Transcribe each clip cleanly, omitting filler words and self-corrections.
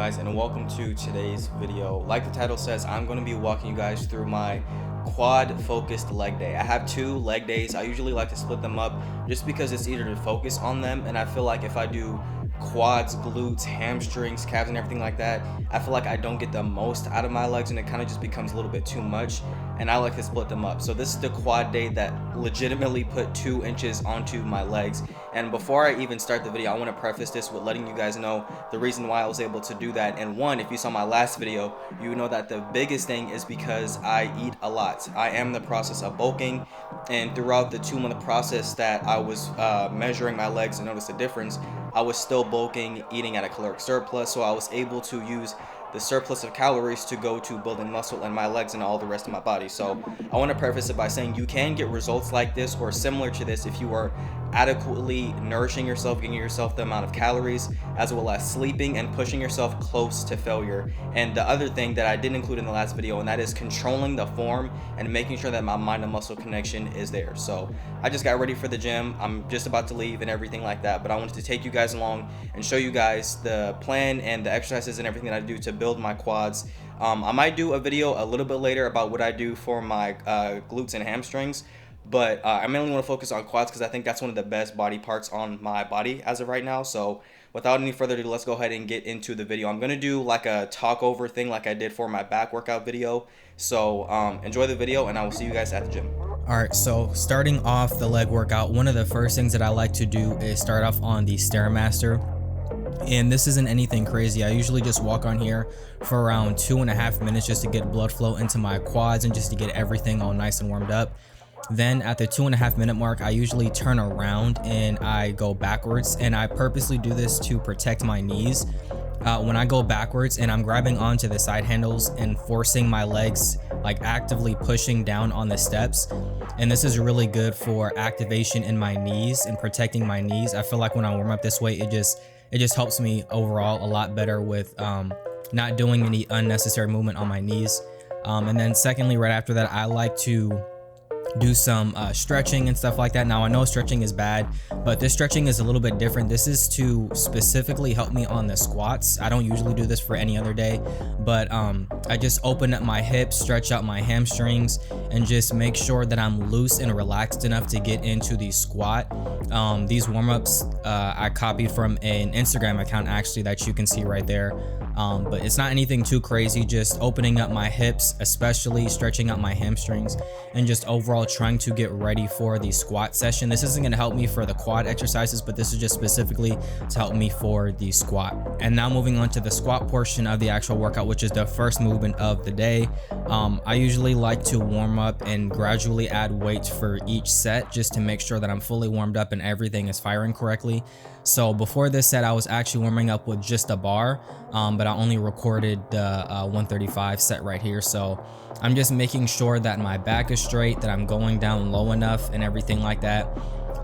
guys, and welcome to today's video. Like the title says, I'm going to be walking you guys through my quad focused leg day. I have 2 leg days. I usually like to split them up just because it's easier to focus on them, and I feel like if I do quads, glutes, hamstrings, calves, and everything like that, I feel like I don't get the most out of my legs, and it kind of just becomes a little bit too much, and I like to split them up. So this is the quad day that legitimately put 2 inches onto my legs. And before I even start the video, I want to preface this with letting you guys know the reason why I was able to do that. And one, if you saw my last video, you know that the biggest thing is because I eat a lot. I am in the process of bulking, and throughout the 2-month process that I was measuring my legs and noticed the difference, I was still bulking, eating at a caloric surplus, so I was able to use the surplus of calories to go to building muscle in my legs and all the rest of my body. So I want to preface it by saying you can get results like this or similar to this if you are adequately nourishing yourself, getting yourself the amount of calories, as well as sleeping and pushing yourself close to failure. And the other thing that I didn't include in the last video, and that is controlling the form and making sure that my mind and muscle connection is there. So I just got ready for the gym. I'm just about to leave and everything like that, but I wanted to take you guys along and show you guys the plan and the exercises and everything that I do to build my quads. I might do a video a little bit later about what I do for my glutes and hamstrings, but I mainly want to focus on quads because I think that's one of the best body parts on my body as of right now. So without any further ado, let's go ahead and get into the video. I'm going to do like a talk over thing like I did for my back workout video. So enjoy the video, and I will see you guys at the gym. Alright, so starting off the leg workout, one of the first things that I like to do is start off on the Stairmaster. And this isn't anything crazy. I usually just walk on here for around 2.5 minutes just to get blood flow into my quads and just to get everything all nice and warmed up. Then at the 2.5 minute mark, I usually turn around and I go backwards, and I purposely do this to protect my knees. When I go backwards and I'm grabbing onto the side handles and forcing my legs, like actively pushing down on the steps, and this is really good for activation in my knees and protecting my knees. I feel like when I warm up this way, it just helps me overall a lot better with not doing any unnecessary movement on my knees. And then secondly, right after that, I like to do some stretching and stuff like that. Now I know stretching is bad, but this stretching is a little bit different. This is to specifically help me on the squats. I don't usually do this for any other day, but I just open up my hips, stretch out my hamstrings, and just make sure that I'm loose and relaxed enough to get into the squat. These warm-ups I copied from an Instagram account actually that you can see right there. But it's not anything too crazy, just opening up my hips, especially stretching out my hamstrings, and just overall trying to get ready for the squat session. This isn't going to help me for the quad exercises, but this is just specifically to help me for the squat. And now moving on to the squat portion of the actual workout, which is the first movement of the day. I usually like to warm up and gradually add weight for each set just to make sure that I'm fully warmed up and everything is firing correctly. So before this set, I was actually warming up with just a bar, but I only recorded the 135 set right here. So I'm just making sure that my back is straight, that I'm going down low enough and everything like that.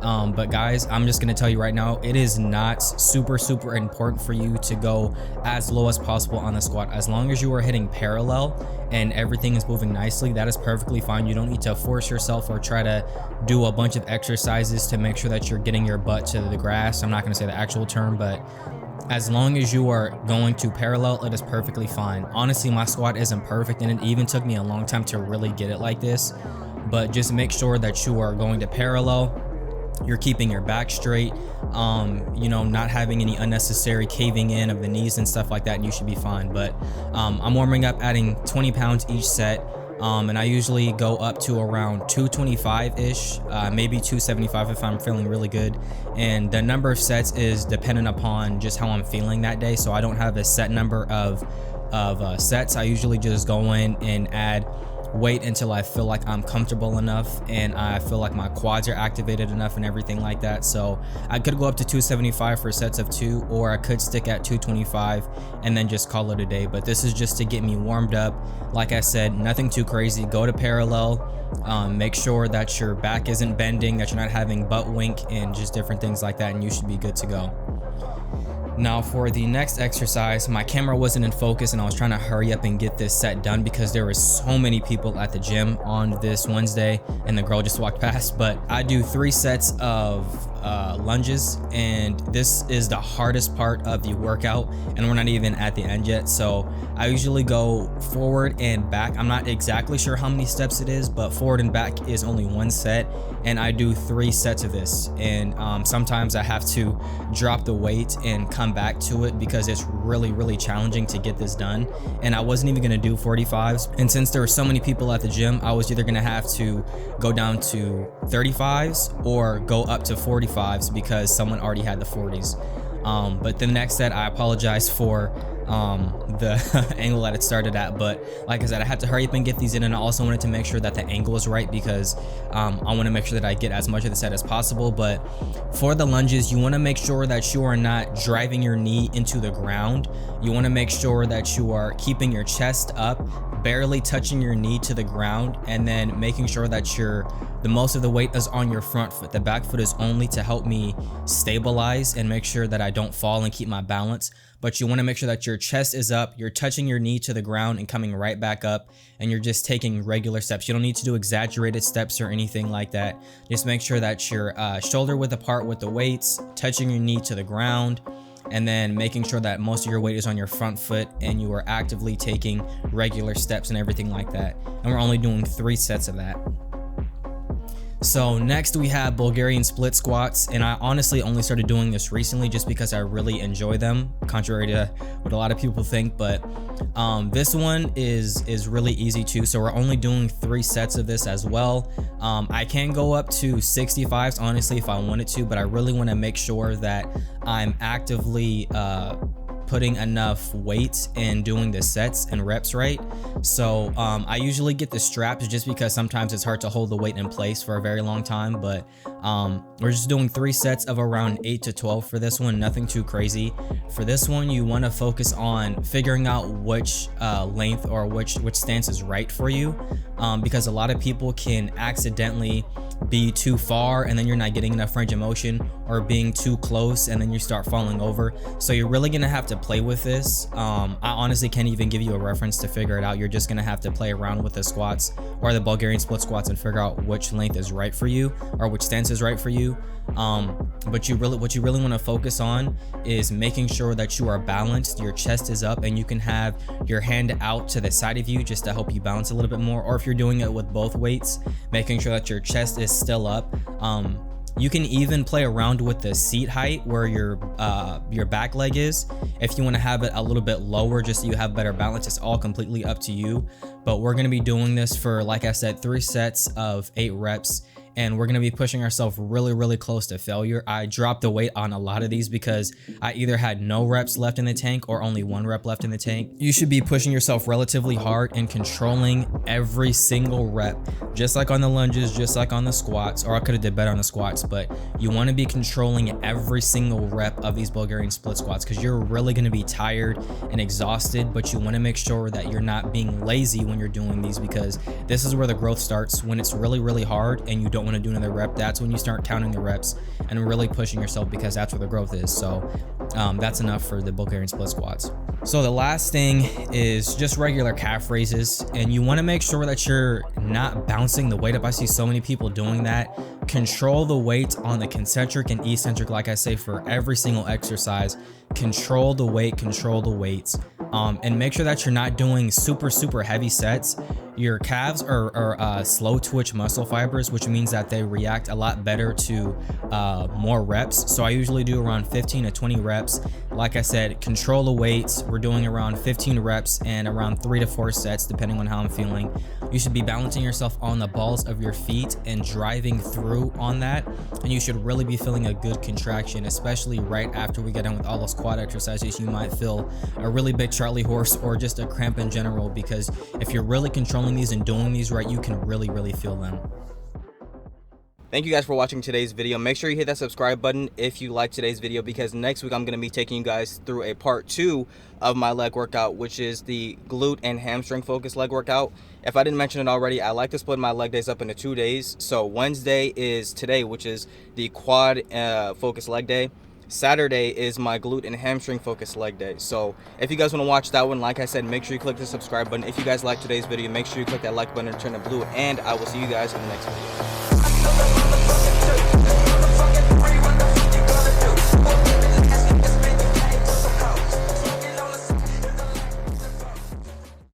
But guys, I'm just gonna tell you right now, it is not super important for you to go as low as possible on the squat. As long as you are hitting parallel and everything is moving nicely, that is perfectly fine. You don't need to force yourself or try to do a bunch of exercises to make sure that you're getting your butt to the grass. I'm not gonna say the actual term, but as long as you are going to parallel, it is perfectly fine. Honestly, my squat isn't perfect, and it even took me a long time to really get it like this, but just make sure that you are going to parallel. You're keeping your back straight, not having any unnecessary caving in of the knees and stuff like that, and you should be fine. But I'm warming up, adding 20 pounds each set, and I usually go up to around 225-ish, maybe 275 if I'm feeling really good. And the number of sets is dependent upon just how I'm feeling that day, so I don't have a set number of sets. I usually just go in and add weight until I feel like I'm comfortable enough and I feel like my quads are activated enough and everything like that. So I could go up to 275 for sets of 2, or I could stick at 225 and then just call it a day. But this is just to get me warmed up. Like I said, nothing too crazy. Go to parallel, make sure that your back isn't bending, that you're not having butt wink, and just different things like that, and you should be good to go. Now for the next exercise, my camera wasn't in focus and I was trying to hurry up and get this set done because there were so many people at the gym on this Wednesday and the girl just walked past. But I do 3 sets of lunges, and this is the hardest part of the workout, and we're not even at the end yet. So I usually go forward and back. I'm not exactly sure how many steps it is, but forward and back is only one set, and I do 3 sets of this. And sometimes I have to drop the weight and come back to it because it's really challenging to get this done. And I wasn't even gonna do 45s, and since there were so many people at the gym, I was either gonna have to go down to 35s or go up to 45s because someone already had the 40s. But the next set, I apologize for the angle that it started at, but like I said, I had to hurry up and get these in, and I also wanted to make sure that the angle is right because I want to make sure that I get as much of the set as possible. But for the lunges, you want to make sure that you are not driving your knee into the ground. You want to make sure that you are keeping your chest up, barely touching your knee to the ground, and then making sure that the most of the weight is on your front foot. The back foot is only to help me stabilize and make sure that I don't fall and keep my balance. But you want to make sure that your chest is up, you're touching your knee to the ground and coming right back up, and you're just taking regular steps. You don't need to do exaggerated steps or anything like that. Just make sure that you're shoulder width apart with the weights, touching your knee to the ground, and then making sure that most of your weight is on your front foot and you are actively taking regular steps and everything like that. And we're only doing 3 sets of that. So next we have Bulgarian split squats, and I honestly only started doing this recently just because I really enjoy them, contrary to what a lot of people think. But this one is really easy too, so we're only doing 3 sets of this as well. I can go up to 65s honestly if I wanted to, but I really want to make sure that I'm actively putting enough weight and doing the sets and reps right. So I usually get the straps just because sometimes it's hard to hold the weight in place for a very long time. But we're just doing 3 sets of around 8 to 12 for this one, nothing too crazy. For this one, you want to focus on figuring out which length or which stance is right for you, because a lot of people can accidentally be too far and then you're not getting enough range of motion, or being too close and then you start falling over. So you're really gonna have to play with this. I honestly can't even give you a reference to figure it out. You're just gonna have to play around with the squats or the Bulgarian split squats and figure out which length is right for you or which stance is right for you. But what you really want to focus on is making sure that you are balanced, your chest is up, and you can have your hand out to the side of you just to help you balance a little bit more. Or if you're doing it with both weights, making sure that your chest is still up. You can even play around with the seat height where your back leg is. If you want to have it a little bit lower just so you have better balance, it's all completely up to you. But we're going to be doing this for, like I said, 3 sets of 8 reps. And we're going to be pushing ourselves really close to failure. I dropped the weight on a lot of these because I either had no reps left in the tank or only 1 rep left in the tank. You should be pushing yourself relatively hard and controlling every single rep, just like on the lunges, just like on the squats, or I could have did better on the squats, but you want to be controlling every single rep of these Bulgarian split squats because you're really going to be tired and exhausted, but you want to make sure that you're not being lazy when you're doing these, because this is where the growth starts. When it's really hard and you don't want to do another rep, that's when you start counting the reps and really pushing yourself, because that's where the growth is. So that's enough for the Bulgarian split squats. So the last thing is just regular calf raises, and you want to make sure that you're not bouncing the weight up. I see so many people doing that. Control the weight on the concentric and eccentric, like I say for every single exercise. Control the weight, control the weights, and make sure that you're not doing super heavy sets. Your calves are slow twitch muscle fibers, which means that they react a lot better to more reps. So I usually do around 15 to 20 reps. Like I said, control the weights. We're doing around 15 reps and around 3 to 4 sets, depending on how I'm feeling. You should be balancing yourself on the balls of your feet and driving through on that. And you should really be feeling a good contraction, especially right after we get done with all those quad exercises. You might feel a really big Charlie horse or just a cramp in general, because if you're really controlling these and doing these right, you can really feel them. Thank you guys for watching today's video. Make sure you hit that subscribe button if you like today's video, because next week I'm going to be taking you guys through a part 2 of my leg workout, which is the glute and hamstring focused leg workout. If I didn't mention it already, I like to split my leg days up into 2 days. So Wednesday is today, which is the quad focused leg day. Saturday is my glute and hamstring focused leg day. So if you guys want to watch that one, like I said, make sure you click the subscribe button. If you guys like today's video, make sure you click that like button and turn it blue, and I will see you guys in the next video.